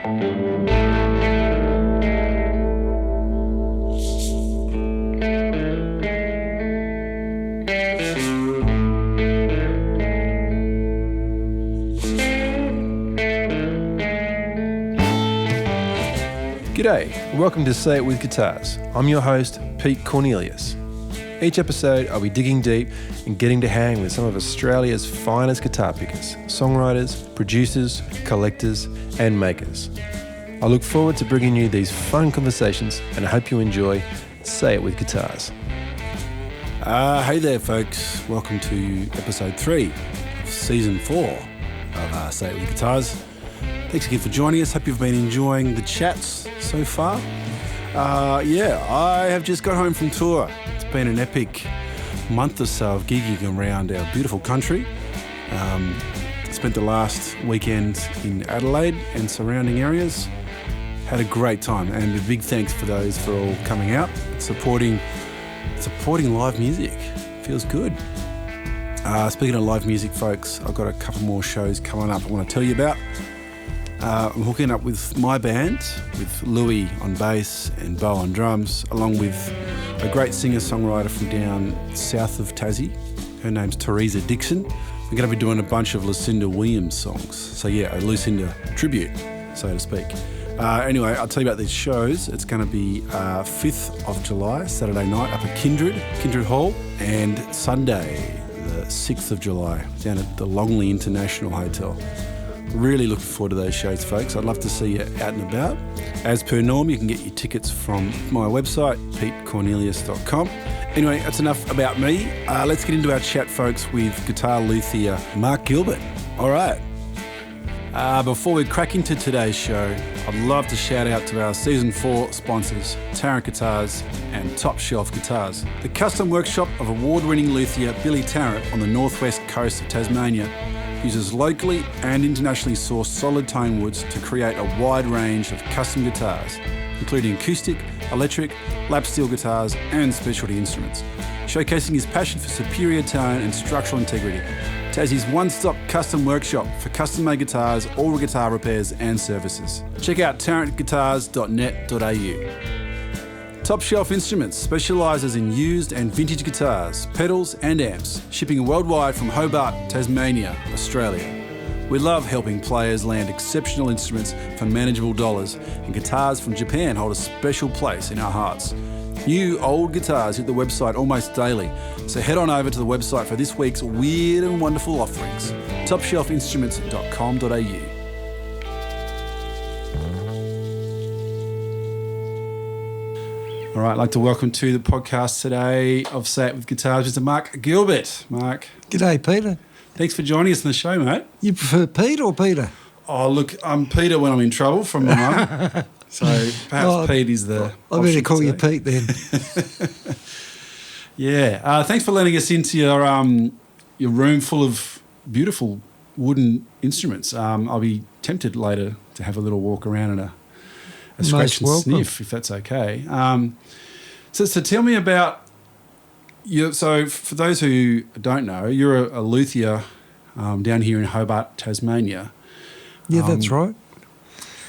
G'day, and welcome to Say It With Guitars. I'm your host, Pete Cornelius. Each episode, I'll be digging deep and getting to hang with some of Australia's finest guitar pickers, songwriters, producers, collectors, and makers. I look forward to bringing you these fun conversations, and I hope you enjoy Say It With Guitars. Hey there, folks. Welcome to episode 3 of season 4 of Say It With Guitars. Thanks again for joining us. Hope you've been enjoying the chats so far. I have just got home from tour. It's been an epic month or so of gigging around our beautiful country. Spent the last weekend in Adelaide and surrounding areas. Had a great time, and a big thanks for those for all coming out, supporting live music. Feels good. Speaking of live music, folks, I've got a couple more shows coming up I want to tell you about. I'm hooking up with my band, with Louis on bass and Bo on drums, along with a great singer-songwriter from down south of Tassie. Her name's Teresa Dixon. We're going to be doing a bunch of Lucinda Williams songs. So yeah, a Lucinda tribute, so to speak. Anyway, I'll tell you about these shows. It's going to be 5th of July, Saturday night, up at Kindred Hall, and Sunday, the 6th of July, down at the Longley International Hotel. Really looking forward to those shows, folks. I'd love to see you out and about. As per norm, you can get your tickets from my website, petecornelius.com. Anyway, that's enough about me. Let's get into our chat, folks, with guitar luthier Mark Gilbert. All right. Before we crack into today's show, I'd love to shout out to our Season 4 sponsors, Tarrant Guitars and Top Shelf Guitars. The custom workshop of award-winning luthier Billy Tarrant on the northwest coast of Tasmania uses locally and internationally sourced solid tone woods to create a wide range of custom guitars, including acoustic, electric, lap steel guitars and specialty instruments, showcasing his passion for superior tone and structural integrity. Tassie's one-stop custom workshop for custom-made guitars, all guitar repairs and services. Check out tarrantguitars.net.au. Top Shelf Instruments specialises in used and vintage guitars, pedals and amps, shipping worldwide from Hobart, Tasmania, Australia. We love helping players land exceptional instruments for manageable dollars, and guitars from Japan hold a special place in our hearts. New old guitars hit the website almost daily, so head on over to the website for this week's weird and wonderful offerings, topshelfinstruments.com.au. All right, I'd like to welcome to the podcast today of Say It With Guitars, Mr. Mark Gilbert. Mark. G'day, Peter. Thanks for joining us on the show, mate. You prefer Pete or Peter? Oh, look, I'm Peter when I'm in trouble from my mum. So perhaps Pete is the I better call you Pete then. Yeah. Thanks for letting us into your room full of beautiful wooden instruments. I'll be tempted later to have a little walk around and a scratch and sniff, if that's okay. So tell me about you. So for those who don't know, you're a luthier down here in Hobart, Tasmania. Yeah, that's right.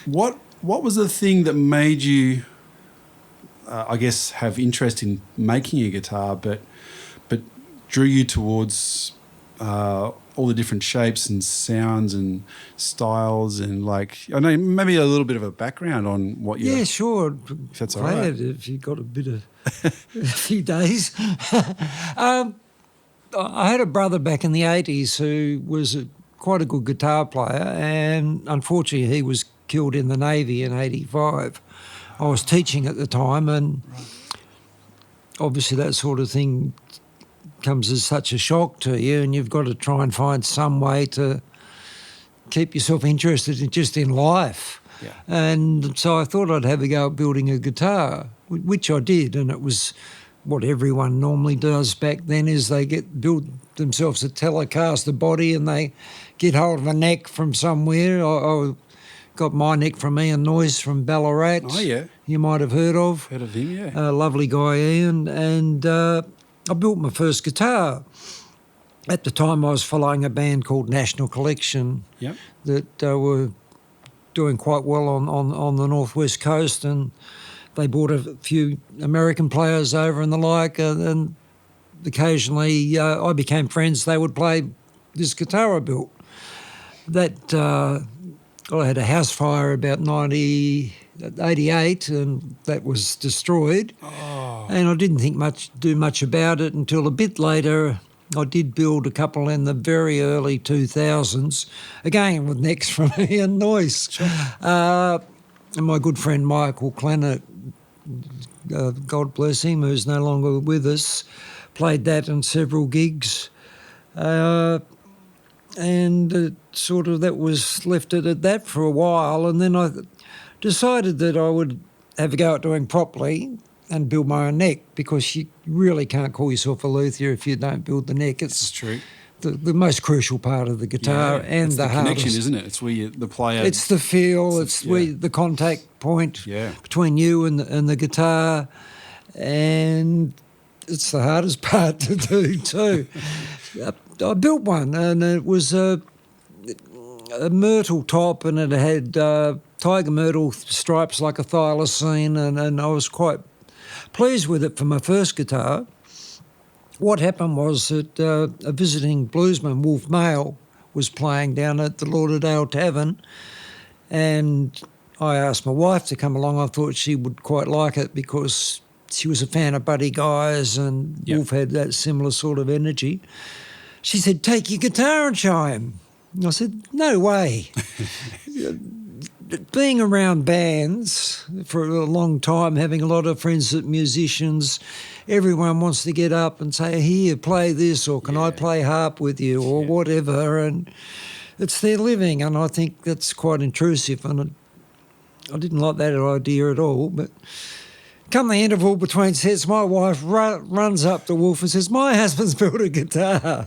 What was the thing that made you, I guess, have interest in making a guitar, but drew you towards all the different shapes and sounds and styles and I know maybe a little bit of a background on what you... Yeah, sure. If that's all right. If you've got a bit of a few days. I had a brother back in the 80s who was quite a good guitar player, and unfortunately he was killed in the Navy in 85. I was teaching at the time, and obviously that sort of thing comes as such a shock to you, and you've got to try and find some way to keep yourself interested in life. Yeah. And so I thought I'd have a go at building a guitar, which I did, and it was what everyone normally does back then is they build themselves a Telecaster body and they get hold of a neck from somewhere. I got my neck from Ian Noyce from Ballarat. Oh, yeah. You might have heard of. Heard of him, yeah. Lovely guy, Ian. And I built my first guitar. At the time, I was following a band called National Collection. Yep. That were doing quite well on the northwest coast, and they brought a few American players over and the like, and occasionally I became friends. They would play this guitar I built. I had a house fire about 88, and that was destroyed. Oh. And I didn't do much about it until a bit later. I did build a couple in the very early 2000s, again with necks from me and noise. Sure. And my good friend Michael Clenner, God bless him, who's no longer with us, played that in several gigs. And that was left at that for a while. And then I decided that I would have a go at doing properly and build my own neck, because you really can't call yourself a luthier if you don't build the neck. It's true. The most crucial part of the guitar, and it's the hardest. connection, isn't it? It's where the player. It's the feel. It's where the contact point between you and the guitar, and it's the hardest part to do too. I built one, and it was a myrtle top, and it had tiger myrtle stripes like a thylacine, and I was quite pleased with it for my first guitar. What happened was that a visiting bluesman, Wolf Mail, was playing down at the Lauderdale Tavern, and I asked my wife to come along. I thought she would quite like it because she was a fan of Buddy Guys, and Wolf had that similar sort of energy. She said, "Take your guitar and show him." I said, "No way." Being around bands for a long time, having a lot of friends that musicians, everyone wants to get up and say, "Here, play this," or "Can I play harp with you," or whatever, and it's their living, and I think that's quite intrusive, and I didn't like that idea at all. But come the interval between sets, my wife runs up to Wolf and says, "My husband's built a guitar."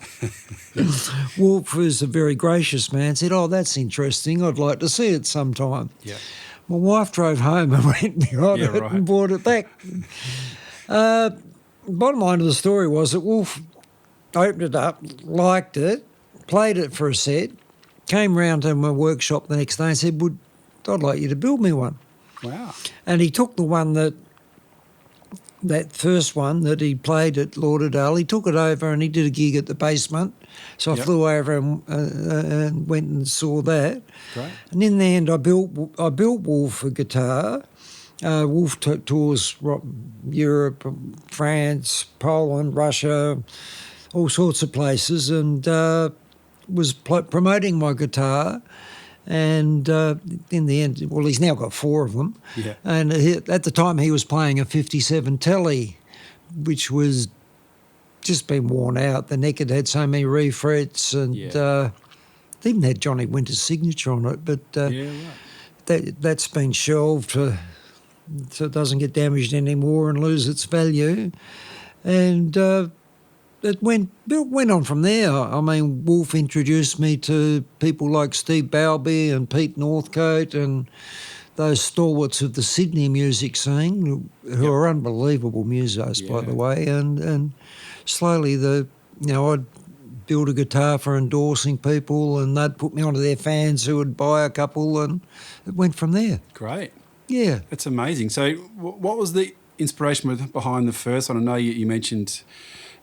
Wolf, who's a very gracious man, said, "Oh, that's interesting. I'd like to see it sometime." Yeah. My wife drove home and went and got it and brought it back. Bottom line of the story was that Wolf opened it up, liked it, played it for a set, came round to my workshop the next day and said, "I'd like you to build me one." Wow. And he took the one that first one that he played at Lauderdale, he took it over and he did a gig at the basement. So I flew over and went and saw that. Great. And in the end, I built Wolf a guitar. Wolf tours Europe, France, Poland, Russia, all sorts of places, and was promoting my guitar. And in the end, well, he's now got 4 of them. Yeah. And at the time, he was playing a 57 Telly, which was just been worn out. The neck had so many refrets, and it even had Johnny Winter's signature on it. But that's been shelved so it doesn't get damaged anymore and lose its value. And it went on from there. I mean, Wolf introduced me to people like Steve Balby and Pete Northcote and those stalwarts of the Sydney music scene, who are unbelievable musos, by the way. And slowly, I'd build a guitar for endorsing people, and they'd put me onto their fans who would buy a couple, and it went from there. Great. Yeah. That's amazing. So what was the inspiration behind the first one? I know you mentioned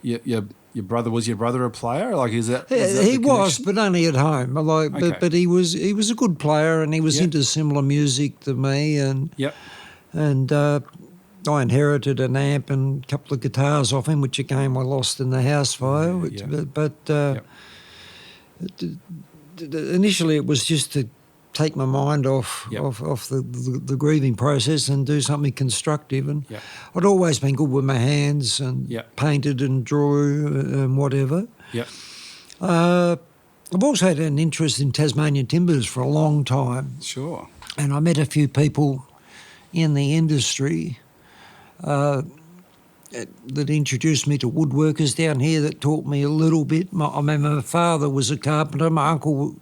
your brother. Was your brother a player? Like, is that? He was, but only at home. But he was a good player, and he was into similar music to me. And I inherited an amp and a couple of guitars off him, which again I lost in the house fire. Initially, it was just to take my mind off the grieving process and do something constructive. And I'd always been good with my hands and painted and drew and whatever. I've also had an interest in Tasmanian timbers for a long time. Sure. And I met a few people in the industry that introduced me to woodworkers down here that taught me a little bit. My father was a carpenter, my uncle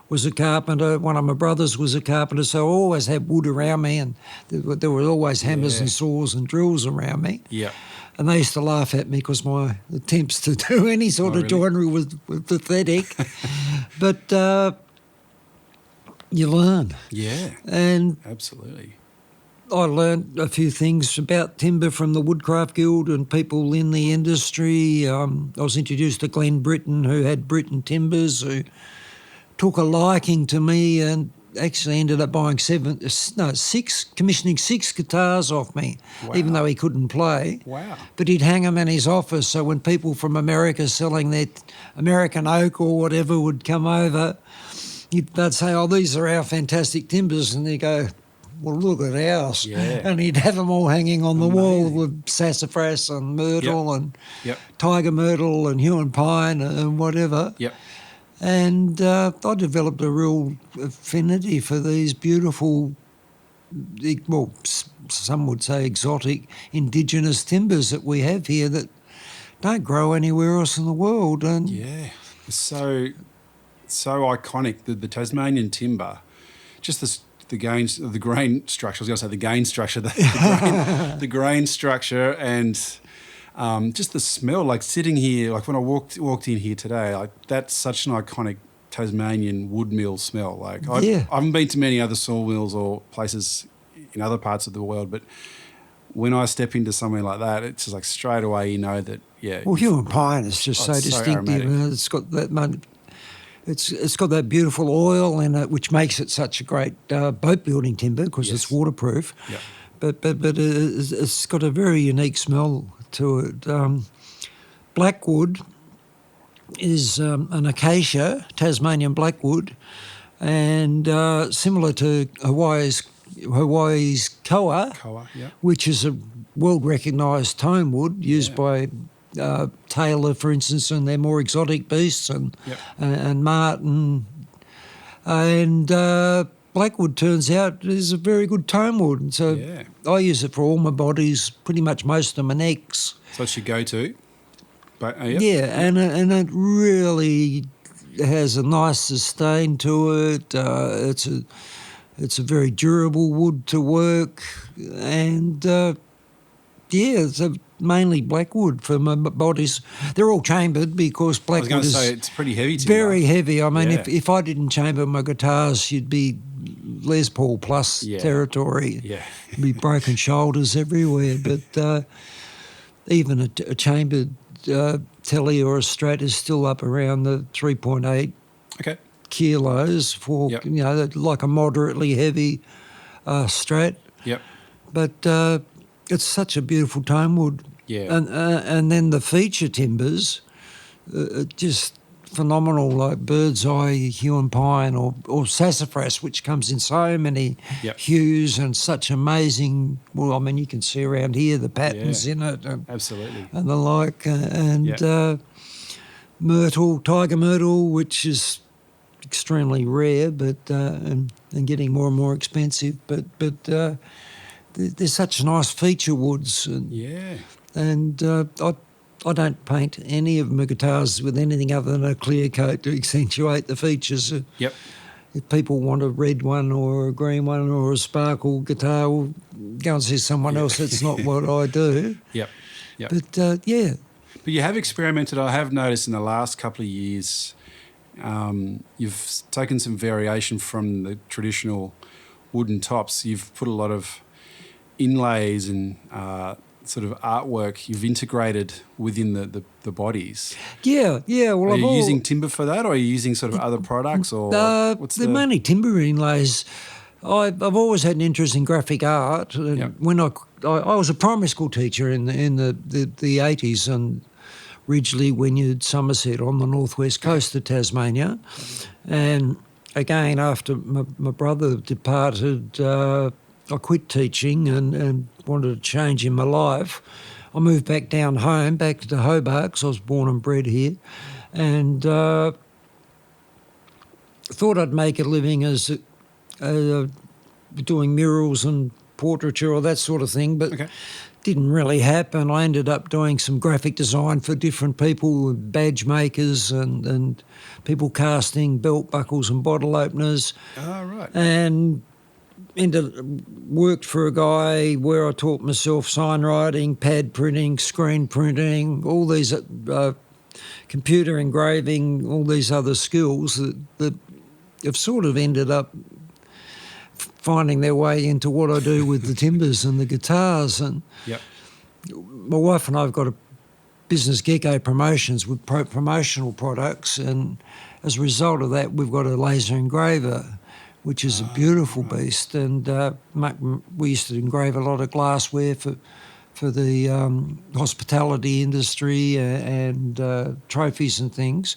was a carpenter, one of my brothers was a carpenter, so I always had wood around me, and there were always hammers and saws and drills around me. Yeah. And they used to laugh at me because my attempts to do any sort of joinery was pathetic. But you learn. Yeah, And absolutely. I learned a few things about timber from the Woodcraft Guild and people in the industry. I was introduced to Glenn Britton, who had Britton Timbers, who took a liking to me and actually ended up buying commissioning six guitars off me, even though he couldn't play. Wow. But he'd hang them in his office, so when people from America selling their American oak or whatever would come over, they'd say, "Oh, these are our fantastic timbers," and they'd go, "Well, look at ours." Yeah. And he'd have them all hanging on the wall Amazing. with sassafras and myrtle and Yep. tiger myrtle and human pine and whatever. Yep. And I developed a real affinity for these beautiful, well, some would say exotic, indigenous timbers that we have here that don't grow anywhere else in the world. And Yeah. So iconic, the Tasmanian timber, just the grain structure. I was going to say the gain structure, the grain structure, and just the smell. Like sitting here, like when I walked in here today, like that's such an iconic Tasmanian wood mill smell. Like I haven't been to many other sawmills or places in other parts of the world, but when I step into somewhere like that, it's just like straight away you know that Well, human pine is just so distinctive. And it's got that. It's got that beautiful oil in it, which makes it such a great boat building timber because it's waterproof. Yep. But it's got a very unique smell to it. Blackwood is an acacia, Tasmanian blackwood, and similar to Hawaii's koa, which is a world recognised tone wood used by Taylor, for instance, and their more exotic beasts, and Martin. And blackwood turns out is a very good tone wood. And so I use it for all my bodies, pretty much most of my necks. So it's your go-to? Yeah, and it really has a nice sustain to it. It's a very durable wood to work, and it's mainly blackwood for my bodies. They're all chambered because blackwood I was going to say it's pretty heavy timber. Very heavy. I mean, if I didn't chamber my guitars, you'd be Les Paul plus territory. Yeah. You'd be broken shoulders everywhere. But even a chambered telly or a Strat is still up around the 3.8 kilos for like a moderately heavy Strat. Yep. But it's such a beautiful tone wood. Yeah. And then the feature timbers, just phenomenal, like bird's eye, human pine, or sassafras, which comes in so many hues and such amazing. Well, I mean, you can see around here the patterns in it. Absolutely. And the like, myrtle, tiger myrtle, which is extremely rare, but and getting more and more expensive. But there's such nice feature woods. And I don't paint any of my guitars with anything other than a clear coat to accentuate the features. Yep. If people want a red one or a green one or a sparkle guitar, well, go and see someone else. That's not what I do. Yep. But But you have experimented. I have noticed in the last couple of years, you've taken some variation from the traditional wooden tops. You've put a lot of inlays and sort of artwork you've integrated within the bodies. Yeah. Well, are you using timber for that, or are you using sort of other products, or what's they're mainly timber inlays. I've always had an interest in graphic art. And when I was a primary school teacher in the 80s, and Ridgely, Wynyard, Somerset on the northwest coast of Tasmania. And again, after my brother departed, I quit teaching and wanted a change in my life. I moved back down home, back to Hobart, because I was born and bred here, and thought I'd make a living as doing murals and portraiture or that sort of thing, but didn't really happen. I ended up doing some graphic design for different people, badge makers and people casting belt buckles and bottle openers. Oh, right. And worked for a guy where I taught myself sign writing, pad printing, screen printing, all these computer engraving, all these other skills that have sort of ended up finding their way into what I do with the timbers and the guitars. And Yep. my wife and I have got a business, Gecko Promotions, with promotional products, and as a result of that, we've got a laser engraver, which is a beautiful beast. And we used to engrave a lot of glassware for the hospitality industry and trophies and things.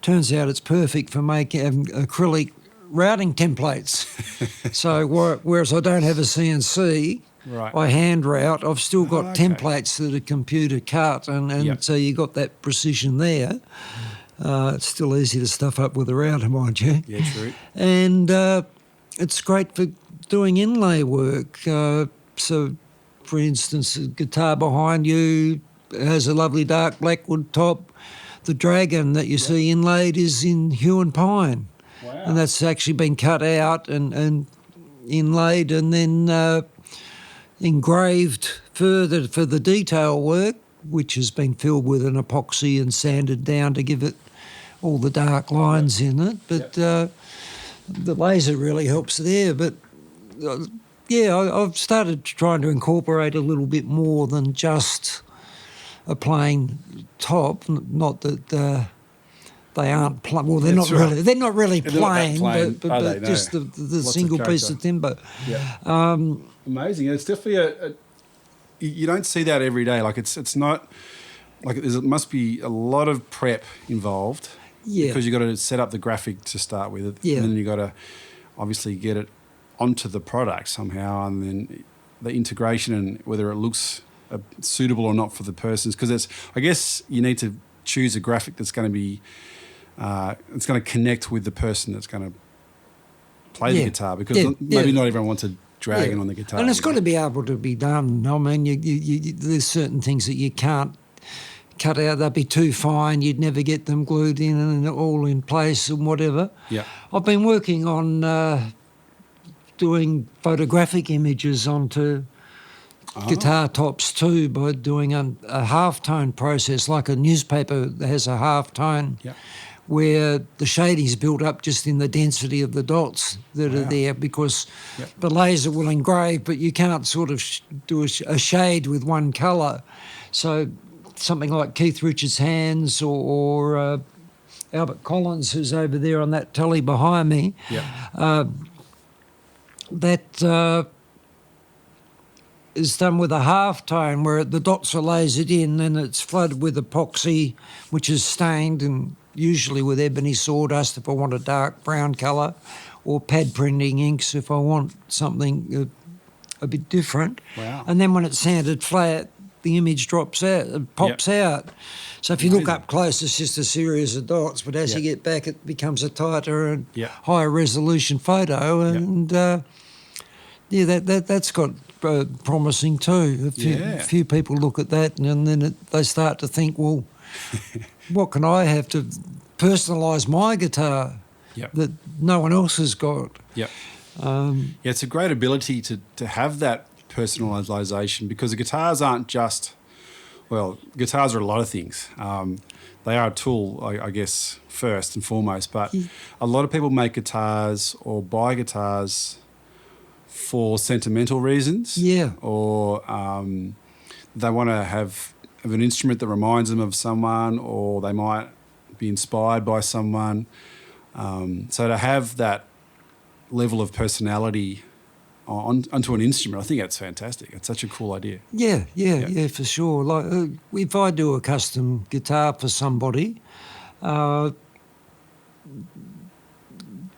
Turns out it's perfect for making acrylic routing templates. So whereas I don't have a CNC, Right. I hand route, I've still got okay. templates that are computer cut, and Yep. so you got that precision there. It's still easy to stuff up with a router, mind you. Yeah, true. And it's great for doing inlay work. So, for instance, the guitar behind you has a lovely dark blackwood top. The dragon that you see inlaid is in hue and pine. Wow. And that's actually been cut out and inlaid and then engraved further for the detail work, which has been filled with an epoxy and sanded down to give it all the dark lines in it. But the laser really helps there. But I've started trying to incorporate a little bit more than just a plain top. Not that they aren't plain. Well, they're That's not right. really. They're not really They're not that plain, plain, but are they? No. just the Lots of single piece of character. timber. Yeah. Amazing. It's definitely you don't see that every day. Like it's not like it must be a lot of prep involved. Yeah. Because you got to set up the graphic to start with, Yeah. and then you got to obviously get it onto the product somehow, and then the integration and whether it looks suitable or not for the person's. Because I guess you need to choose a graphic that's going to be it's going to connect with the person that's going to play the guitar, because maybe not everyone wants a dragon on the guitar. And it's got to be able to be done. I mean, you, there's certain things that you can't cut out. They'd be too fine. You'd never get them glued in and all in place and whatever. Yeah. I've been working on doing photographic images onto guitar tops too by doing a half-tone process, like a newspaper that has a half-tone. Yeah. Where the shading's built up just in the density of the dots that are there, because the laser will engrave, but you can't sort of do a shade with one colour. So something like Keith Richards' hands or Albert Collins, who's over there on that telly behind me, that is done with a half-tone where the dots are lasered in and it's flooded with epoxy, which is stained and usually with ebony sawdust if I want a dark brown colour, or pad printing inks if I want something a bit different. Wow. And then when it's sanded flat, the image drops out, pops out. So if you look up close, it's just a series of dots, but as you get back, it becomes a tighter and higher resolution photo. And that's got promising too. A few people look at that and then they start to think, well, what can I have to personalise my guitar that no one else has got? Yeah. It's a great ability to have that personalisation, because the guitars aren't just, well, guitars are a lot of things. They are a tool, I guess, first and foremost, but a lot of people make guitars or buy guitars for sentimental reasons. Yeah. Or they want to have an instrument that reminds them of someone, or they might be inspired by someone. So to have that level of personality onto an instrument, I think that's fantastic. It's such a cool idea. Yeah, for sure. Like if I do a custom guitar for somebody,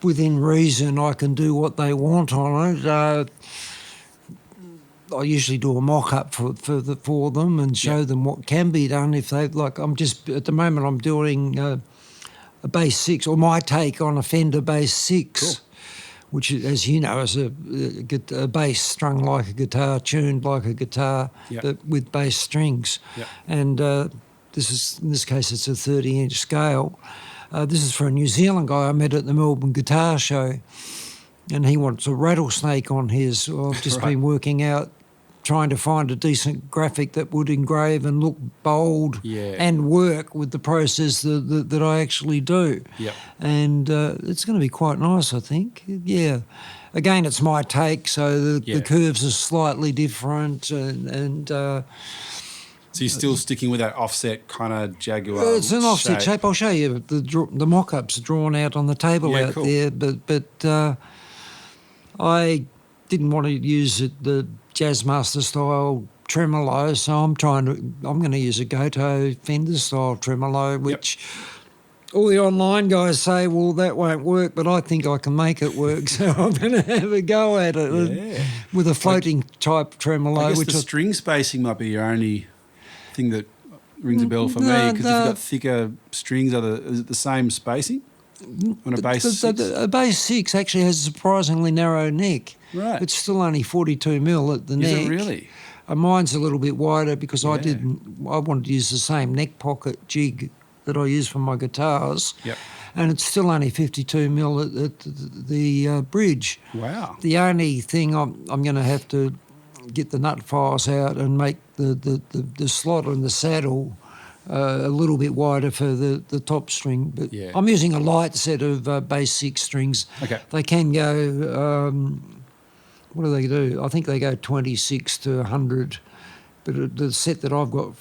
within reason, I can do what they want on it. I usually do a mock-up for them and show them what can be done if they like. At the moment I'm doing a bass 6, or my take on a Fender bass 6, which, as you know, is a bass strung like a guitar, tuned like a guitar, but with bass strings. And in this case it's a 30-inch scale. This is for a New Zealand guy I met at the Melbourne Guitar Show, and he wants a rattlesnake on his. So I've just been working out trying to find a decent graphic that would engrave and look bold and work with the process that I actually do. Yep. And it's going to be quite nice, I think. Yeah. Again, it's my take, so the curves are slightly different and so you're still sticking with that offset kind of Jaguar it's an offset shape. I'll show you. The mock-up's drawn out on the table there, but I didn't want to use the Jazzmaster style tremolo, so I'm going to use a Goto Fender style tremolo, which all the online guys say, well, that won't work, but I think I can make it work, so I'm going to have a go at it with a floating type tremolo. I guess the string spacing might be your only thing that rings a bell for me, because if you've got thicker strings, is it the same spacing on a bass 6? A bass 6 actually has a surprisingly narrow neck. Right. It's still only 42 mil at the neck. Is it really? Mine's a little bit wider because I wanted to use the same neck pocket jig that I use for my guitars. Yep. And it's still only 52 mil at the bridge. Wow. The only thing I'm going to have to get the nut files out and make the slot and the saddle a little bit wider for the top string. But I'm using a light set of bass 6 strings. Okay. They can go, what do they do? I think they go 26 to 100. But the set that I've got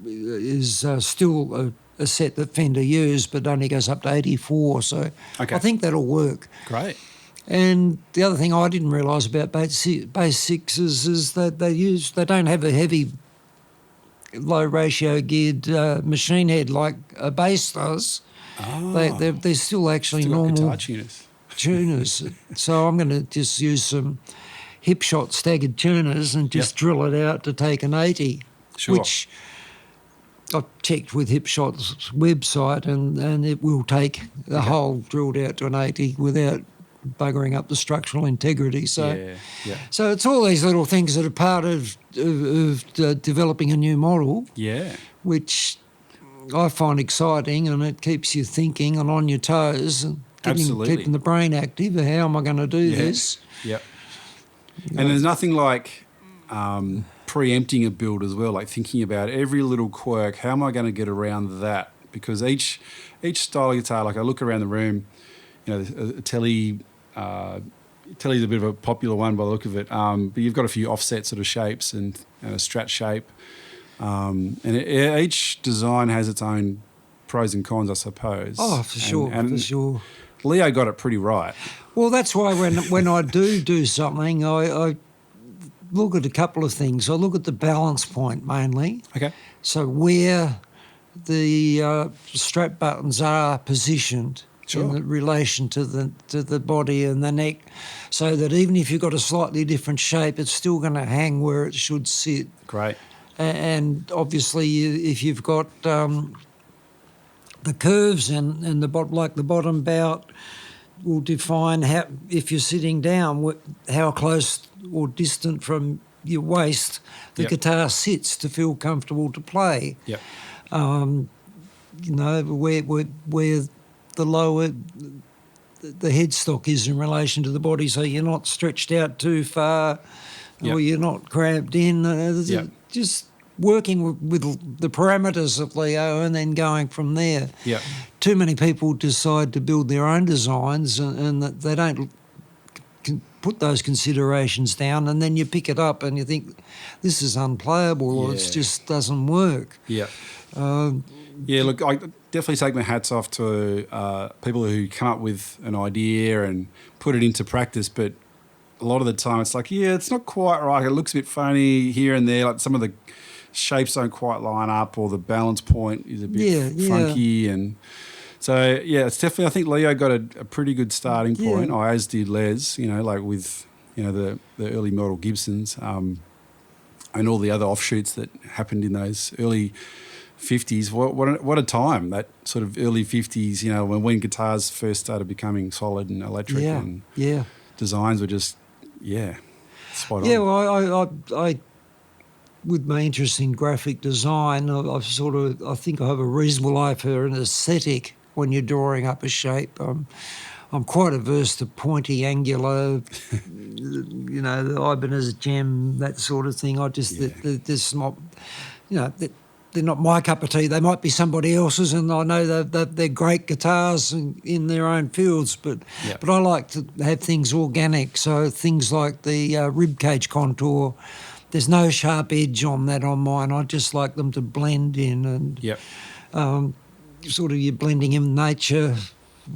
is still a set that Fender used, but only goes up to 84. So I think that'll work. Great. And the other thing I didn't realise about bass 6s is that they don't have a heavy low ratio geared machine head like a bass does. Oh. They're still actually normal guitar tuners. So I'm going to just use some hip shot staggered tuners and just drill it out to take an 80, which I've checked with Hipshot's website and it will take the whole drilled out to an 80 without buggering up the structural integrity. So so it's all these little things that are part of developing a new model, which I find exciting, and it keeps you thinking and on your toes and keeping the brain active. How am I going to do this? Yep. And there's nothing like preempting a build as well, like thinking about every little quirk. How am I going to get around that? Because each style of guitar, like I look around the room, you know, a Telly's a bit of a popular one by the look of it, but you've got a few offset sort of shapes and a Strat shape. And each design has its own pros and cons, I suppose. Oh, for sure. Leo got it pretty right. Well, that's why when I do something, I look at a couple of things. I look at the balance point mainly. Okay. So where the strap buttons are positioned in relation to the body and the neck, so that even if you've got a slightly different shape, it's still going to hang where it should sit. Great. And obviously, if you've got the curves and the bottom bout will define how, if you're sitting down, how close or distant from your waist the guitar sits to feel comfortable to play. Yep. You know, where the lower the headstock is in relation to the body, so you're not stretched out too far or you're not cramped in. Just working with the parameters of Leo and then going from there. Yeah. Too many people decide to build their own designs and they don't put those considerations down, and then you pick it up and you think, this is unplayable or it just doesn't work. Yeah. Look, I definitely take my hats off to people who come up with an idea and put it into practice, but a lot of the time it's like, it's not quite right. It looks a bit funny here and there, like some of the shapes don't quite line up or the balance point is a bit funky. And so, it's definitely, I think Leo got a pretty good starting point, as did Les, like with, the early model Gibsons and all the other offshoots that happened in those early 50s. What a time, that sort of early 50s, when guitars first started becoming solid and electric and designs were just, spot on. Yeah, well, I with my interest in graphic design, I think I have a reasonable eye for an aesthetic when you're drawing up a shape. I'm quite averse to pointy, angular the Ibanez gem, that sort of thing. I just, there's not, they're not my cup of tea. They might be somebody else's, and I know they're great guitars in their own fields, but I like to have things organic. So things like the rib cage contour, there's no sharp edge on that on mine. I just like them to blend in, and sort of you're blending in nature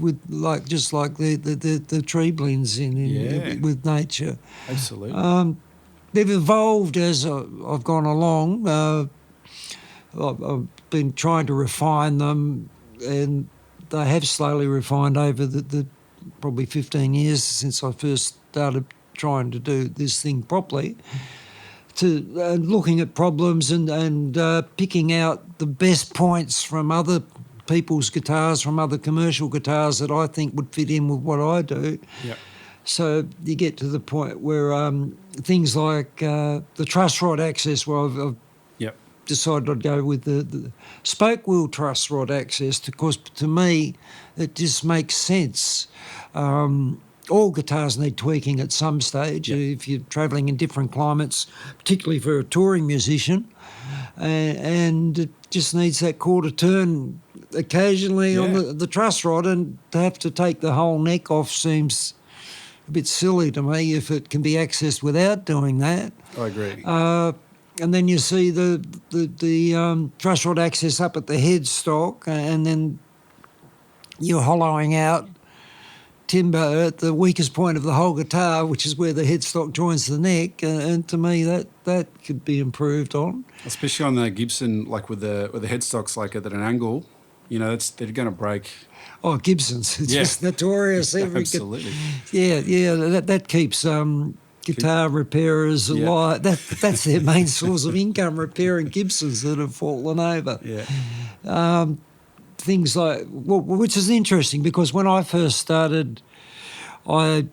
with just like the tree blends in with nature. Absolutely. They've evolved as I've gone along. I've been trying to refine them, and they have slowly refined over the probably 15 years since I first started trying to do this thing properly, to looking at problems and picking out the best points from other people's guitars, from other commercial guitars that I think would fit in with what I do. Yep. So you get to the point where things like the truss rod access, where I've decided I'd go with the spoke wheel truss rod access, because to me it just makes sense. All guitars need tweaking at some stage if you're travelling in different climates, particularly for a touring musician, and it just needs that quarter turn occasionally on the truss rod, and to have to take the whole neck off seems a bit silly to me if it can be accessed without doing that. I agree. And then you see the truss rod access up at the headstock, and then you're hollowing out timber at the weakest point of the whole guitar, which is where the headstock joins the neck. And to me, that could be improved on. Especially on the Gibson, like with the headstocks like at an angle, they're going to break. Oh, Gibsons, it's just notorious. Absolutely. That keeps guitar repairers alive. That's their main source of income, repairing Gibsons that have fallen over. Yeah. Things like, which is interesting, because when I first started, I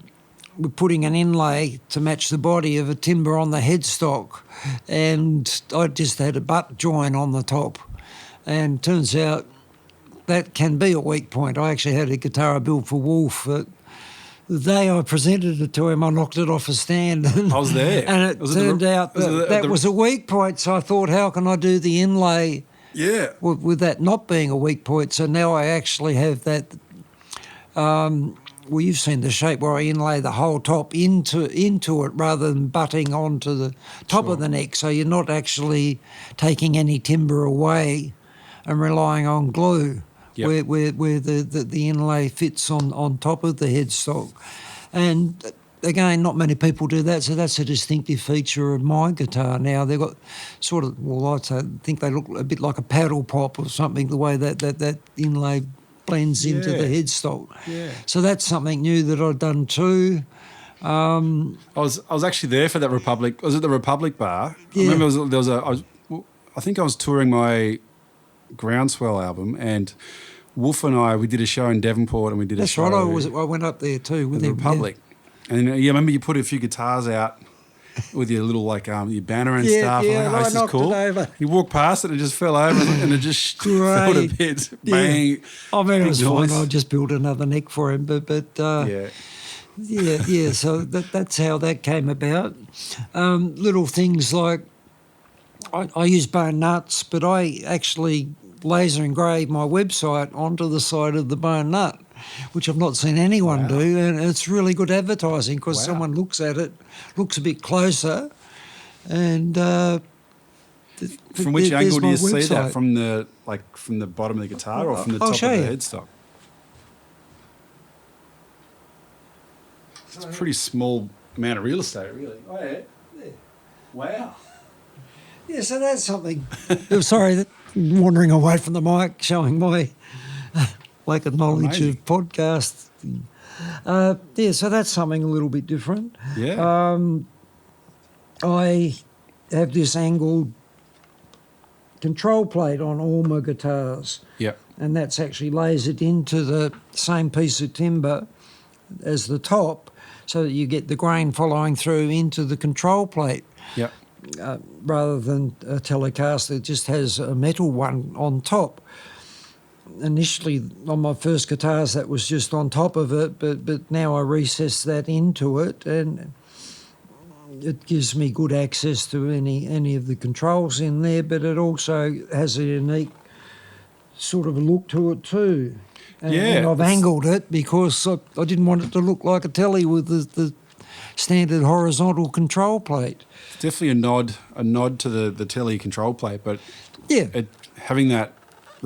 was putting an inlay to match the body of a timber on the headstock, and I just had a butt join on the top, and turns out that can be a weak point. I actually had a guitar I built for Wolf that the day I presented it to him, I knocked it off a stand. I was there. And it turned out that was a weak point, so I thought, how can I do the inlay with that not being a weak point? So now I actually have that, you've seen the shape where I inlay the whole top into it rather than butting onto the top of the neck, so you're not actually taking any timber away and relying on glue. Where the inlay fits on top of the headstock. And again, not many people do that, so that's a distinctive feature of my guitar now. They've got sort of, I think they look a bit like a paddle pop or something, the way that inlay blends into the headstock. Yeah. So that's something new that I've done too. I was actually there for that Republic. I was at the Republic bar. Yeah. I remember I think I was touring my Groundswell album, and Wolf and I, we did a show in Devonport, and we did a show. That's right. I went up there too with the him. Republic, and I remember you put a few guitars out with your little your banner and stuff. Yeah, I'm like, I knocked cool. it over. You walked past it and it just fell over, and it just fell to bits. Bang! I mean, it was fine. I just built another neck for him, but So that's how that came about. Little things like I use bone nuts, but I actually laser engrave my website onto the side of the bone nut, which I've not seen anyone do, and it's really good advertising because someone looks at it, looks a bit closer, and from which angle do you see that? From the bottom of the guitar or from the top of the headstock? It's a pretty small amount of real estate, really. Oh yeah. Wow. Yeah, so that's something. Sorry, wandering away from the mic, showing my lack of knowledge of podcasts. So that's something a little bit different. Yeah. I have this angled control plate on all my guitars. Yep. And that's actually lasered into the same piece of timber as the top, so that you get the grain following through into the control plate. Yep. Rather than a Telecaster that just has a metal one on top. Initially, on my first guitars, that was just on top of it, but now I recessed that into it, and it gives me good access to any of the controls in there, but it also has a unique sort of look to it too. And I've angled it because I didn't want it to look like a telly with the standard horizontal control plate. It's definitely a nod to the telly control plate, but having the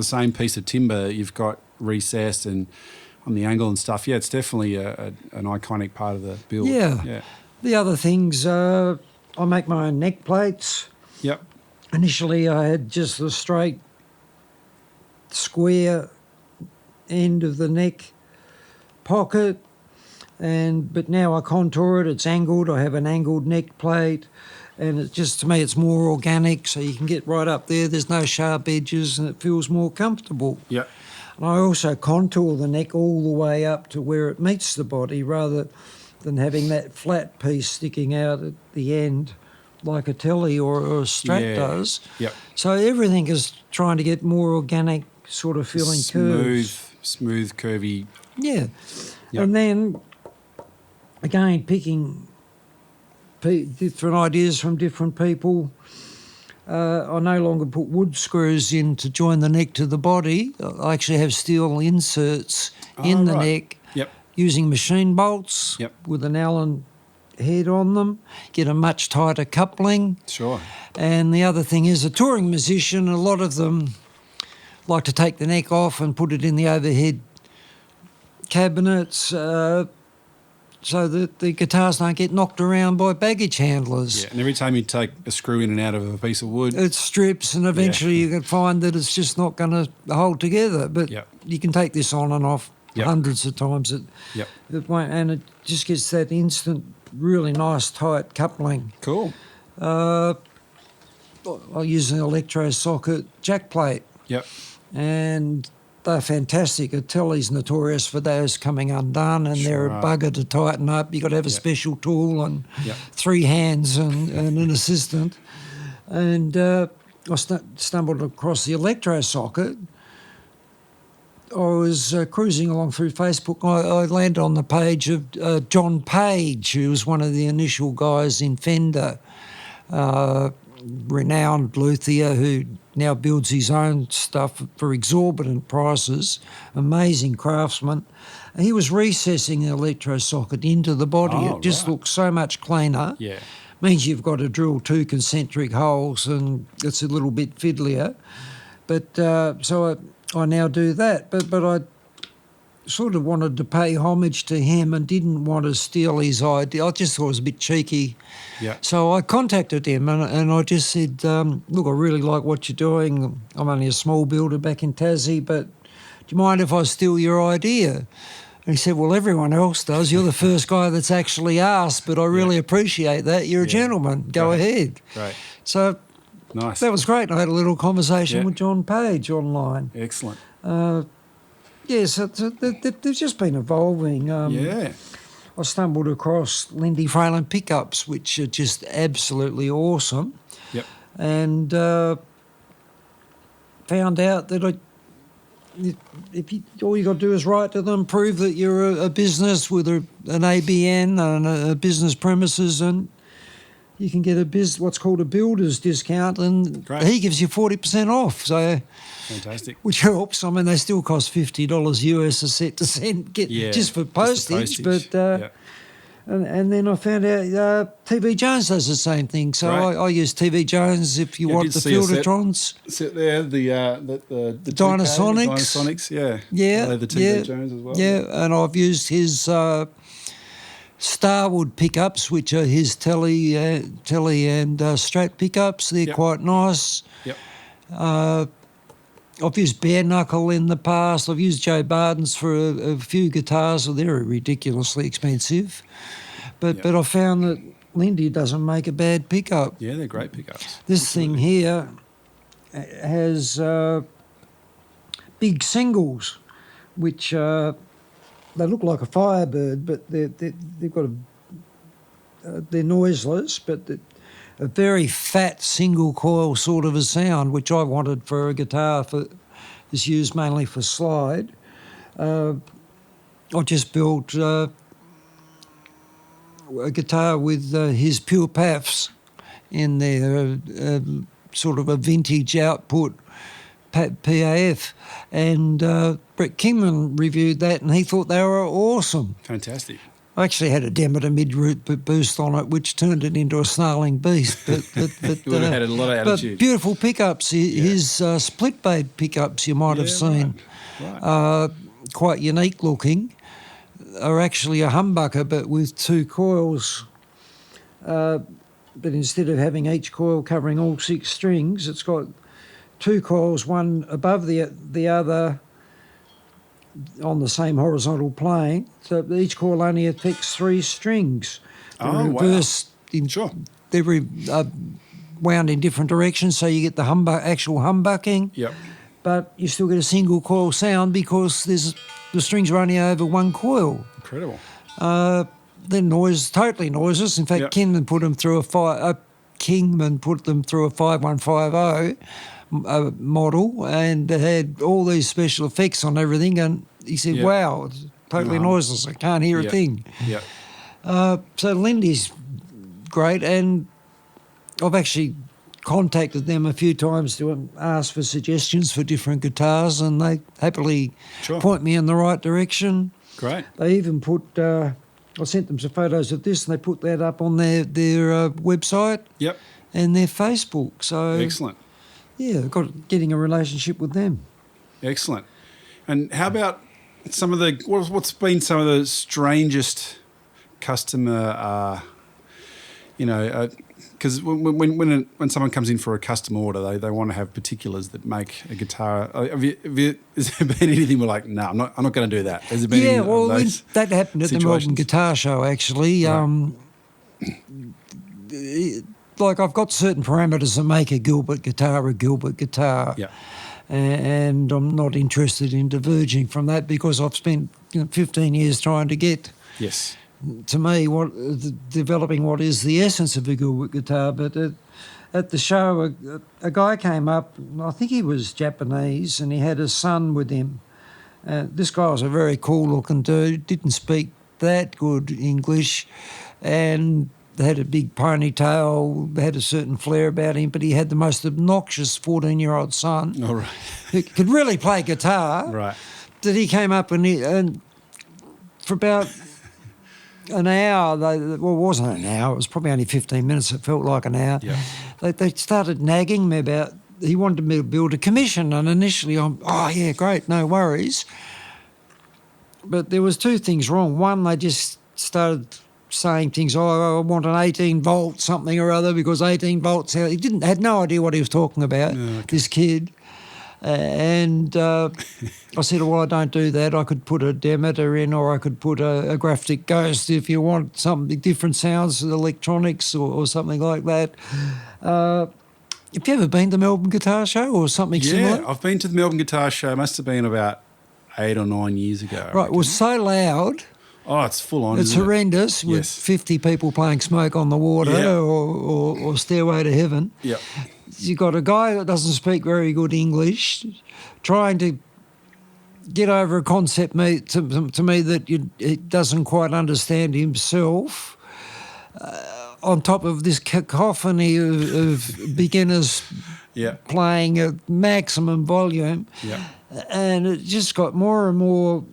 same piece of timber you've got recessed and on the angle and stuff, it's definitely an iconic part of the build. Yeah. The other things, I make my own neck plates. Yep. Initially, I had just the straight square end of the neck pocket, but now I contour it. It's angled. I have an angled neck plate, and it just, to me, it's more organic. So you can get right up there. There's no sharp edges, and it feels more comfortable. Yep. And I also contour the neck all the way up to where it meets the body, rather than having that flat piece sticking out at the end like a telly or a Strat does. Yep. So everything is trying to get more organic sort of feeling curves. Smooth, curvy. Yeah. Yep. And then, again, picking different ideas from different people. I no longer put wood screws in to join the neck to the body. I actually have steel inserts in the neck. Yep. Using machine bolts with an Allen head on them, get a much tighter coupling. Sure. And the other thing is, a touring musician, a lot of them like to take the neck off and put it in the overhead cabinets so that the guitars don't get knocked around by baggage handlers. Yeah, and every time you take a screw in and out of a piece of wood, it strips, and eventually you can find that it's just not going to hold together. But you can take this on and off hundreds of times. It won't, and it just gets that instant, really nice tight coupling. Cool. I use an electro socket jack plate. Yep. And they're fantastic. A telly's notorious for those coming undone, and they're a bugger to tighten up. You've got to have a special tool and 3 hands and an assistant. And I stumbled across the electro socket. I was cruising along through Facebook. I landed on the page of John Page, who was one of the initial guys in Fender, renowned luthier who now builds his own stuff for exorbitant prices, amazing craftsman. And he was recessing the electro socket into the body. It just looks so much cleaner. Yeah. Means you've got to drill 2 concentric holes, and it's a little bit fiddlier. But so I now do that. But I sort of wanted to pay homage to him and didn't want to steal his idea. I just thought it was a bit cheeky. Yeah. So I contacted him and I just said, look, I really like what you're doing. I'm only a small builder back in Tassie, but do you mind if I steal your idea? And he said, well, everyone else does. You're the first guy that's actually asked, but I really appreciate that. You're a gentleman. Go ahead. Right. So nice. That was great. I had a little conversation with John Page online. Excellent. So they've just been evolving. I stumbled across Lindy Fralin pickups, which are just absolutely awesome. Yep. And found out that all you got to do is write to them, prove that you're a business with an ABN and a business premises, and you can get what's called a builder's discount, and he gives you 40% off. So fantastic. Which helps. I mean, they still cost $50 US a set to send, just for postage. But and then I found out TV Jones does the same thing. So I use TV Jones if you want the Filtertrons. Sit there, the Dynasonics. The TV Jones as well. Yeah, and I've used his Starwood pickups, which are his telly and Strat pickups. They're quite nice. Yep. I've used Bare Knuckle in the past. I've used Joe Barden's for a few guitars. So they're ridiculously expensive. But I found that Lindy doesn't make a bad pickup. Yeah, they're great pickups. This thing here has big singles, which they look like a Firebird, but they've got they're noiseless, but a very fat single coil sort of a sound, which I wanted for a guitar is used mainly for slide. I just built a guitar with his pure paths in there, sort of a vintage output PAF, and Brett Kingman reviewed that and he thought they were awesome. Fantastic. I actually had a Demeter mid-root boost on it, which turned it into a snarling beast. But You would have had a lot of attitude. But beautiful pickups. His split blade pickups you might have seen, Right. quite unique looking, are actually a humbucker but with two coils. But instead of having each coil covering all 6 strings, it's got 2 coils, one above the other on the same horizontal plane. So each coil only affects 3 strings. They're reversed Sure. They're wound in different directions, so you get the actual humbucking. Yep. But you still get a single coil sound because the strings are only over 1 coil. Incredible. They're totally noiseless. In fact, Yep. Kingman put them through a 5150 model, and they had all these special effects on everything. And he said, Yep. "Wow, it's totally noiseless. I can't hear a Yep. thing." Yep. So Lindy's great, and I've actually contacted them a few times to ask for suggestions for different guitars, and they happily point me in the right direction. Great. They even put, I sent them some photos of this, and they put that up on their website Yep. and their Facebook. So Excellent. yeah, getting a relationship with them. Excellent. And how about some of what's been some of the strangest customer, because when someone comes in for a custom order, they want to have particulars that make a guitar. Has there been anything we're like, no, I'm not going to do that? Has there been any of those that happened at the Melbourne Guitar Show, actually. Right. Like, I've got certain parameters that make a Gilbert guitar. Yeah. And I'm not interested in diverging from that because I've spent 15 years trying to get, Yes. to me, developing what is the essence of a Gilbert guitar. But at the show, a guy came up, I think he was Japanese, and he had a son with him. This guy was a very cool-looking dude, didn't speak that good English, and they had a big ponytail, had a certain flair about him, but he had the most obnoxious 14-year-old son All right. who could really play guitar. Right. That he came up and for about an hour, it wasn't an hour, it was probably only 15 minutes, it felt like an hour. Yeah. They started nagging me about, he wanted me to build a commission, and initially I'm, oh yeah, great, no worries. But there was 2 things wrong. One, they just started saying things, I want an 18-volt something or other, because 18 volts, he had no idea what he was talking about, this kid. And I said, well, I don't do that. I could put a Demeter in, or I could put a Graphic Ghost if you want something different sounds, electronics or something like that. Have you ever been to the Melbourne Guitar Show or something similar? Yeah, I've been to the Melbourne Guitar Show. It must have been about 8 or 9 years ago. Right, it was so loud. Oh, it's full on. It's horrendous with 50 people playing Smoke on the Water or Stairway to Heaven. Yeah. You've got a guy that doesn't speak very good English trying to get over a concept to me that he doesn't quite understand himself, on top of this cacophony of beginners playing at maximum volume. Yeah. And it just got more and more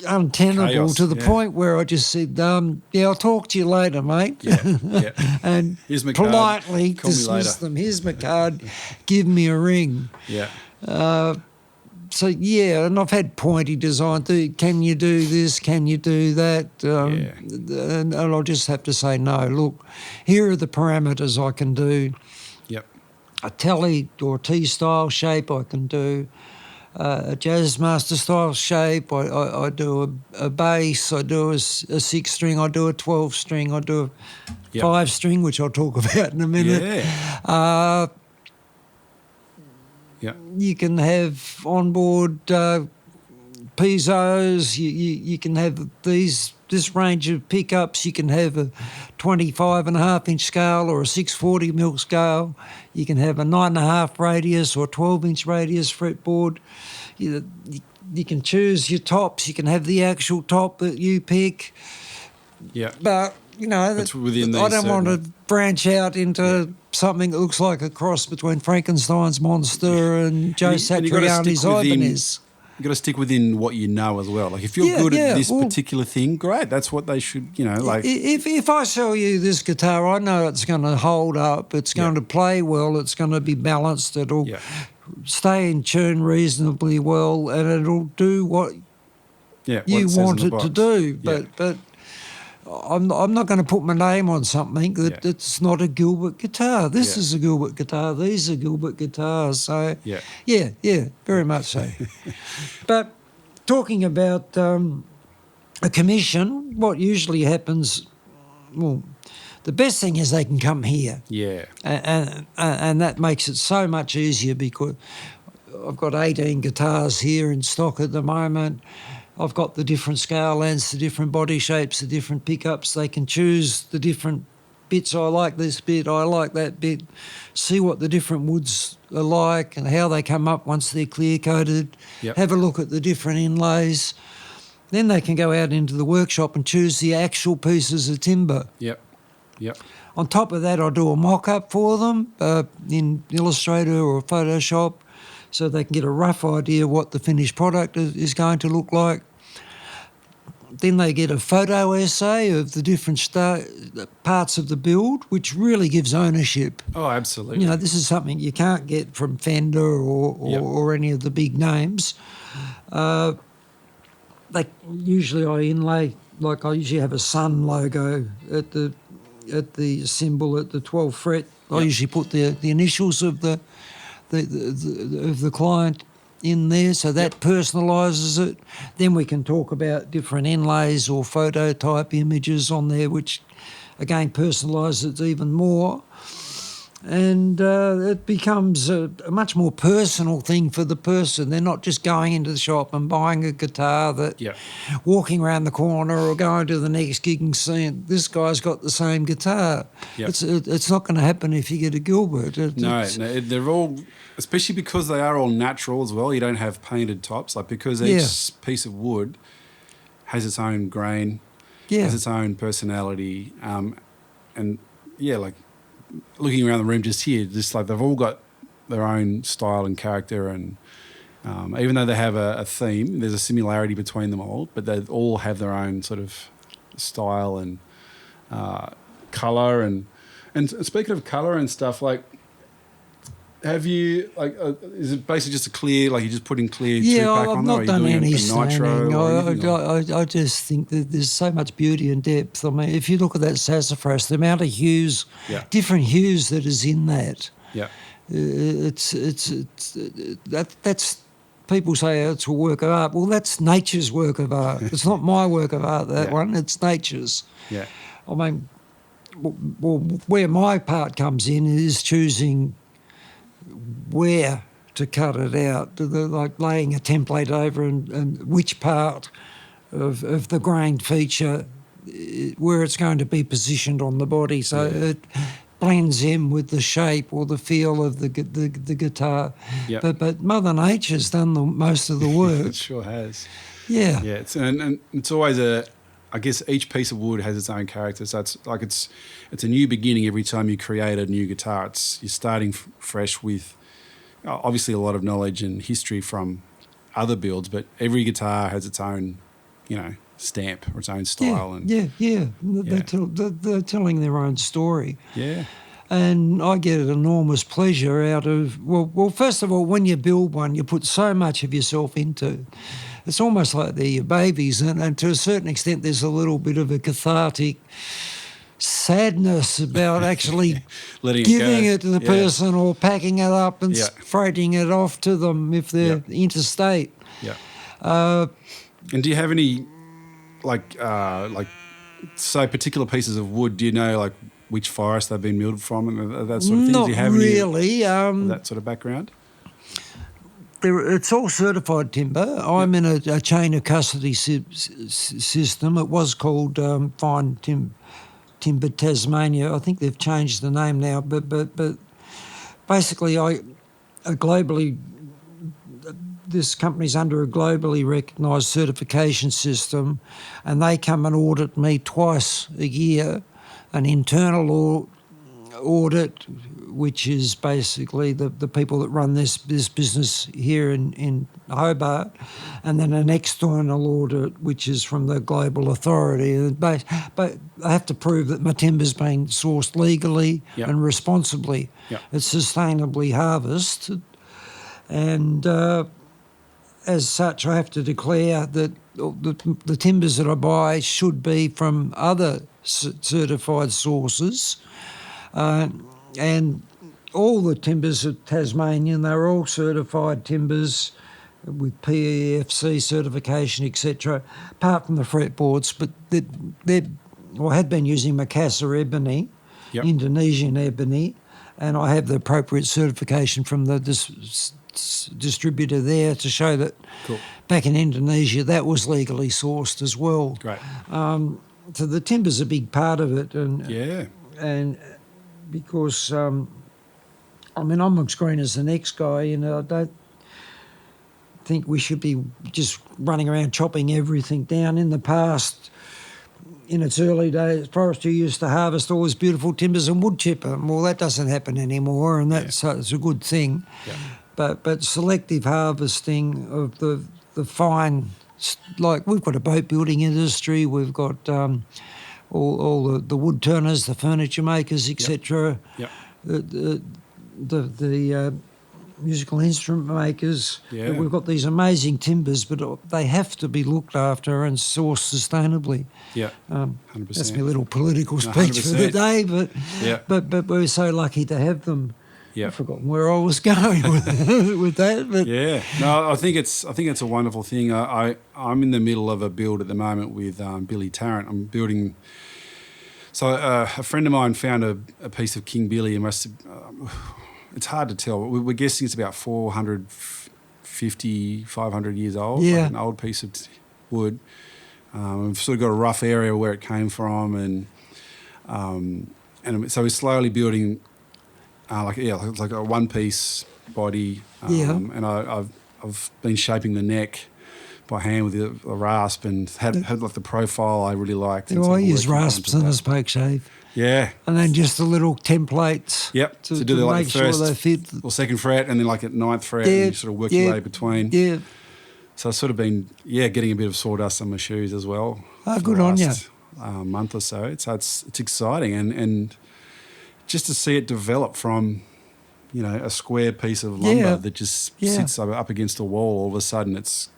untenable Chaos, to the point where I just said, I'll talk to you later, mate. Yeah. And Here's my politely card. Call me dismiss later. them. Here's my card. Give me a ring. Yeah. So, and I've had pointy design. Can you do this? Can you do that? And I'll just have to say, no, look, here are the parameters I can do. Yep. A telly or T-style shape I can do. A Jazzmaster style shape, I do a bass, I do a 6-string, I do a 12-string, I do a 5-string, which I'll talk about in a minute. Yeah. You can have onboard pizzos, you can have this range of pickups, you can have a 25.5-inch scale or a 640 mil scale, you can have a 9.5 radius or 12-inch radius fretboard. You can choose your tops, you can have the actual top that you pick. Yeah. But, you know, It's within I these don't want to certain- branch out into something that looks like a cross between Frankenstein's monster and Joe And you gotta Satriani's stick within- Ibanez. You've got to stick within what you know as well. Like if you're good at this particular thing, great. That's what they should, you know, like. If I sell you this guitar, I know it's going to hold up, it's going to play well, it's going to be balanced, it'll stay in tune reasonably well, and it'll do what you want it to do. But I'm not going to put my name on something that's not a Gilbert guitar. This is a Gilbert guitar. These are Gilbert guitars. So, yeah, very much so. But talking about a commission, what usually happens, well, the best thing is they can come here. Yeah. And that makes it so much easier because I've got 18 guitars here in stock at the moment. I've got the different scale lengths, the different body shapes, the different pickups. They can choose the different bits. I like this bit, I like that bit. See what the different woods are like and how they come up once they're clear-coated. Yep. Have a look at the different inlays. Then they can go out into the workshop and choose the actual pieces of timber. Yep. On top of that, I do a mock-up for them in Illustrator or Photoshop so they can get a rough idea what the finished product is going to look like. Then they get a photo essay of the different parts of the build, which really gives ownership. Oh, absolutely. You know, this is something you can't get from Fender or any of the big names. Usually I inlay, like I usually have a sun logo at the cymbal at the 12th fret. I usually put the initials of the client in there, so that personalises it. Then we can talk about different inlays or photo type images on there, which again personalises it even more. And it becomes a much more personal thing for the person. They're not just going into the shop and buying a guitar that walking around the corner or going to the next gig and seeing this guy's got the same guitar. Yep. It's not going to happen if you get a Gilbert. No, they're all, especially because they are all natural as well. You don't have painted tops, like because each piece of wood has its own grain, has its own personality, like. Looking around the room just here, just like they've all got their own style and character, and even though they have a theme, there's a similarity between them all, but they all have their own sort of style and colour. And speaking of colour and stuff, like, have you, like, is it basically just a clear, like you just put in clear two-pack on there? I've not done any nitro staining. I just think that there's so much beauty and depth. I mean, if you look at that sassafras, the amount of hues, different hues that is in that. Yeah. That's people say it's a work of art. Well, that's nature's work of art. It's not my work of art, that one. It's nature's. Yeah. I mean, well, where my part comes in is choosing where to cut it out, like laying a template over and which part of the grained feature, where it's going to be positioned on the body, so it blends in with the shape or the feel of the guitar. Yep. But Mother Nature's done most of the work. It sure has. Yeah. Yeah, and it's always I guess each piece of wood has its own character. So it's a new beginning every time you create a new guitar. You're starting fresh with obviously a lot of knowledge and history from other builds, but every guitar has its own, stamp or its own style. They're telling their own story. Yeah. And I get an enormous pleasure out of, well, first of all, when you build one, you put so much of yourself into it. It's almost like they're your babies, and to a certain extent there's a little bit of a cathartic sadness about actually giving it to the person or packing it up and freighting it off to them if they're interstate. Yeah. And do you have any, say, particular pieces of wood? Do you know, like, which forest they've been milled from and that sort of thing? Not do you have really. Any that sort of background? It's all certified timber. I'm in a chain of custody system. It was called Fine Timber Tasmania. I think they've changed the name now, but basically, globally, this company's under a globally recognised certification system, and they come and audit me twice a year, an internal audit, which is basically the people that run this business here in Hobart, and then an external audit, which is from the global authority. But I have to prove that my timber's been sourced legally and responsibly. It's sustainably harvested, and as such, I have to declare that the timbers that I buy should be from other certified sources. And all the timbers are Tasmanian. They're all certified timbers with PEFC certification, etc., apart from the fretboards. But I had been using Macassar ebony, Indonesian ebony, and I have the appropriate certification from the distributor there to show that back in Indonesia that was legally sourced as well. Great. So the timber's a big part of it, and because, I'm as green as the next guy, I don't think we should be just running around chopping everything down. In the past, in its early days, forestry used to harvest all these beautiful timbers and wood chip them. Well, that doesn't happen anymore, and it's a good thing. Yeah. But selective harvesting of the fine, like we've got a boat building industry, we've got all the wood turners, the furniture makers, etc. The musical instrument makers. Yeah. We've got these amazing timbers, but they have to be looked after and sourced sustainably. Yeah, 100%. That's my little political speech for the day, but we're so lucky to have them. Yeah, I've forgotten where I was going with that. But I think it's a wonderful thing. I'm in the middle of a build at the moment with Billy Tarrant. I'm building. So a friend of mine found a piece of King Billy. It's hard to tell. We're guessing it's about 450, 500 years old. Yeah, like an old piece of wood. We've sort of got a rough area where it came from, and so we're slowly building. Like a one-piece body, and I've been shaping the neck by hand with a rasp, and had like the profile I really liked. I use rasps and a spoke shave. Yeah, and then just the little templates. Yep, to do like the first they fit. Or second fret, and then like at ninth fret, and you sort of work your way between. Yeah. So I've sort of been getting a bit of sawdust on my shoes as well. Oh, good on you. Month or so. It's exciting and just to see it develop from, a square piece of lumber that just sits up against a wall, all of a sudden it's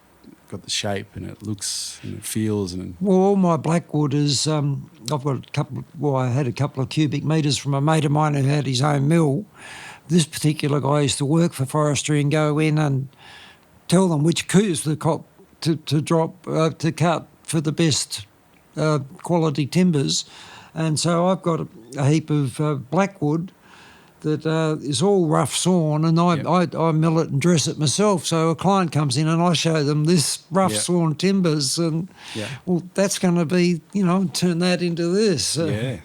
got the shape and it looks and it feels. Well, all my blackwood is, I've got I had a couple of cubic metres from a mate of mine who had his own mill. This particular guy used to work for forestry and go in and tell them which coups to cut for the best quality timbers. And so I've got a heap of blackwood that is all rough sawn, and I mill it and dress it myself. So a client comes in and I show them this rough sawn timbers, and well, that's going to be, turn that into this. It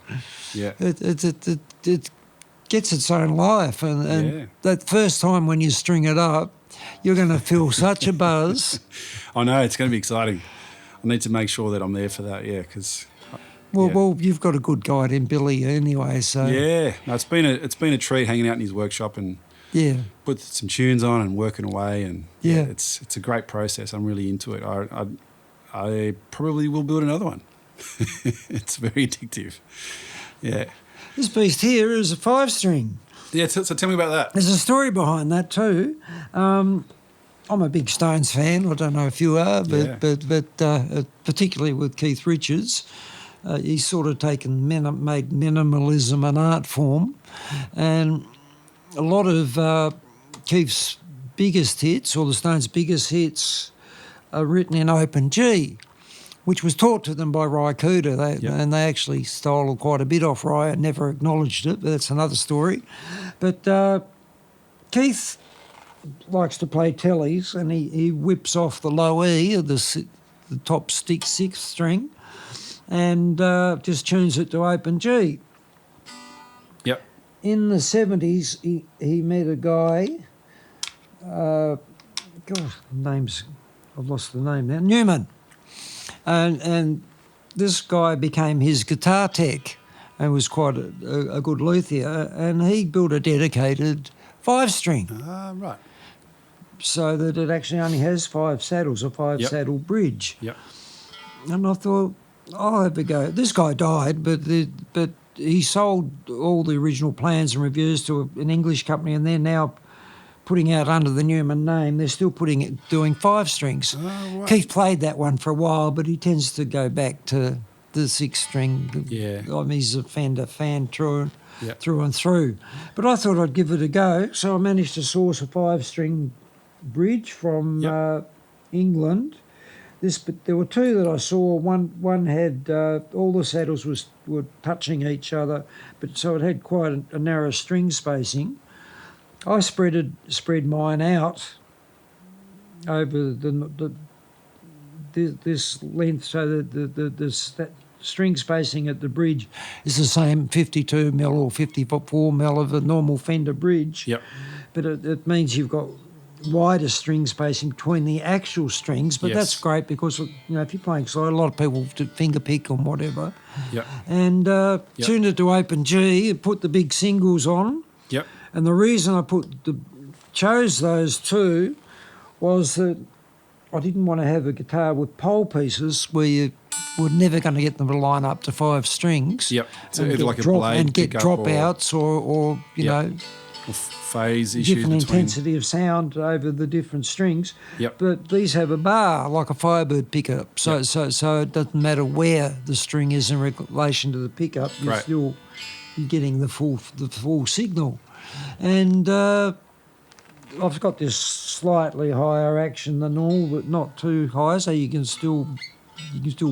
gets its own life, and that first time when you string it up, you're going to feel such a buzz. I know, it's going to be exciting. I need to make sure that I'm there for that, because... Well, you've got a good guide in Billy anyway, so... Yeah, no, it's been a treat hanging out in his workshop and put some tunes on and working away, and it's a great process. I'm really into it. I probably will build another one. It's very addictive. Yeah. This beast here is a 5-string. Yeah, so tell me about that. There's a story behind that too. I'm a big Stones fan. I don't know if you are, but particularly with Keith Richards. He's sort of made minimalism an art form, and a lot of Keith's biggest hits, or the Stones' biggest hits, are written in open G, which was taught to them by Ry Cooder, and they actually stole quite a bit off Ry and never acknowledged it, but that's another story. But Keith likes to play tellies, and he whips off the low E of the top stick 6th string, and just tunes it to open G. Yep. In the 70s, he met a guy God, I've lost the name now. Newman. And this guy became his guitar tech and was quite a good luthier, and he built a dedicated 5-string. Right. So that it actually only has 5 saddles, a 5-saddle bridge. Yep. And I thought, I'll have a go. This guy died, but he sold all the original plans and reviews to an English company, and they're now putting out under the Newman name. They're still doing 5-strings. Oh, right. Keith played that one for a while, but he tends to go back to the 6-string. Yeah. I mean, he's a Fender fan through and through. But I thought I'd give it a go, so I managed to source a 5-string bridge from England. But there were 2 that I saw. One had all the saddles were touching each other, but so it had quite a narrow string spacing. I spread mine out over this length, so that string spacing at the bridge is the same 52 mil or 54 mil of a normal Fender bridge. Yep. But it means you've got wider string spacing between the actual strings, but that's great because, if you're playing solo, a lot of people do finger pick or whatever. Yep. And tuned it to open G and put the big singles on. Yep. And the reason I chose those 2 was that I didn't want to have a guitar with pole pieces where you were never going to get them to line up to 5 strings. Yep. So and either like a drop, blade and get pickup dropouts or you know, or phase issues different between. intensity of sound over the different strings. Yep. But these have a bar like a Firebird pickup, so it doesn't matter where the string is in relation to the pickup. You're getting the full signal. And I've got this slightly higher action than normal, but not too high, so you can still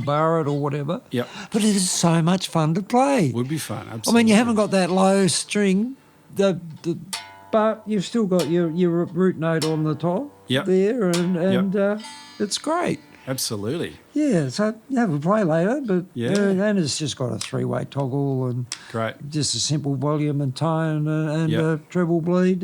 bar it or whatever. Yep. But it is so much fun to play. Would be fun, absolutely. I mean, you haven't got that low string, but you've still got your root note on the top there, and it's great. Absolutely. Yeah, so you have a play later, but and it's just got a 3-way toggle and just a simple volume and tone and a treble bleed,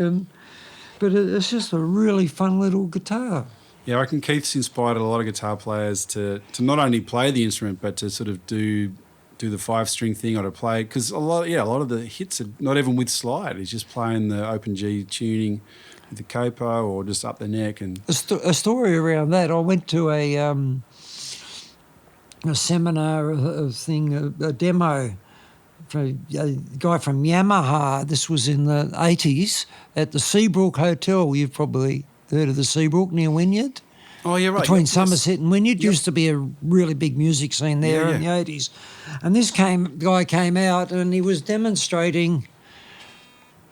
but it's just a really fun little guitar. Yeah, I reckon Keith's inspired a lot of guitar players to not only play the instrument but to sort of do the 5-string thing or to play, because a lot of the hits are not even with slide. He's just playing the open G tuning with the capo or just up the neck. And a story around that. I went to a seminar, a demo for a guy from Yamaha. This was in the 80s at the Seabrook Hotel. You've probably heard of the Seabrook near Wynyard. Oh, yeah, right. Between Somerset and Wynyard. Used to be a really big music scene there in the 80s. And this guy came out and he was demonstrating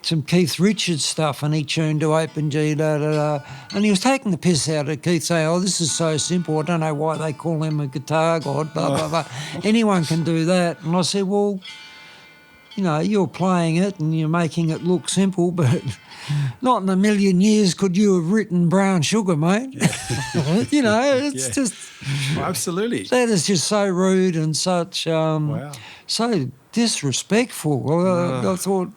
some Keith Richards stuff, and he tuned to open G, and he was taking the piss out of Keith, saying, "Oh, this is so simple. I don't know why they call him a guitar god, blah, blah, blah. Anyone can do that." And I said, well, you're playing it and you're making it look simple, but not in a million years could you have written Brown Sugar, mate. It's just... Oh, absolutely. That is just so rude and such... so disrespectful. I thought...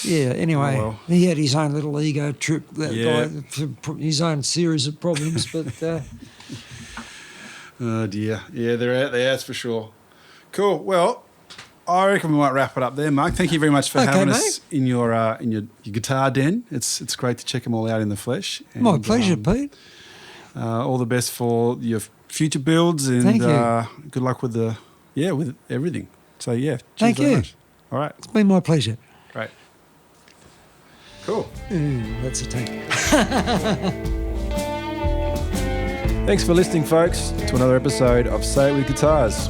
Yeah, anyway, he had his own little ego trip, that guy, his own series of problems, but... Oh, dear. Yeah, they're out there, that's for sure. Cool. Well, I reckon we might wrap it up there, Mark. Thank you very much for having us in your guitar den. It's great to check them all out in the flesh. And, my pleasure, Pete. All the best for your future builds, and thank you. Good luck with with everything. So cheers thank you. Much. All right, it's been my pleasure. Great. Cool. That's a take. Thanks for listening, folks, to another episode of Say It With Guitars.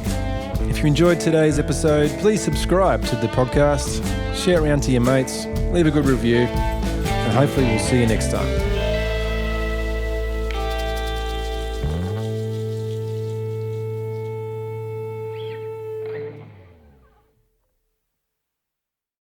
If you enjoyed today's episode, please subscribe to the podcast, share it around to your mates, leave a good review, and hopefully we'll see you next time.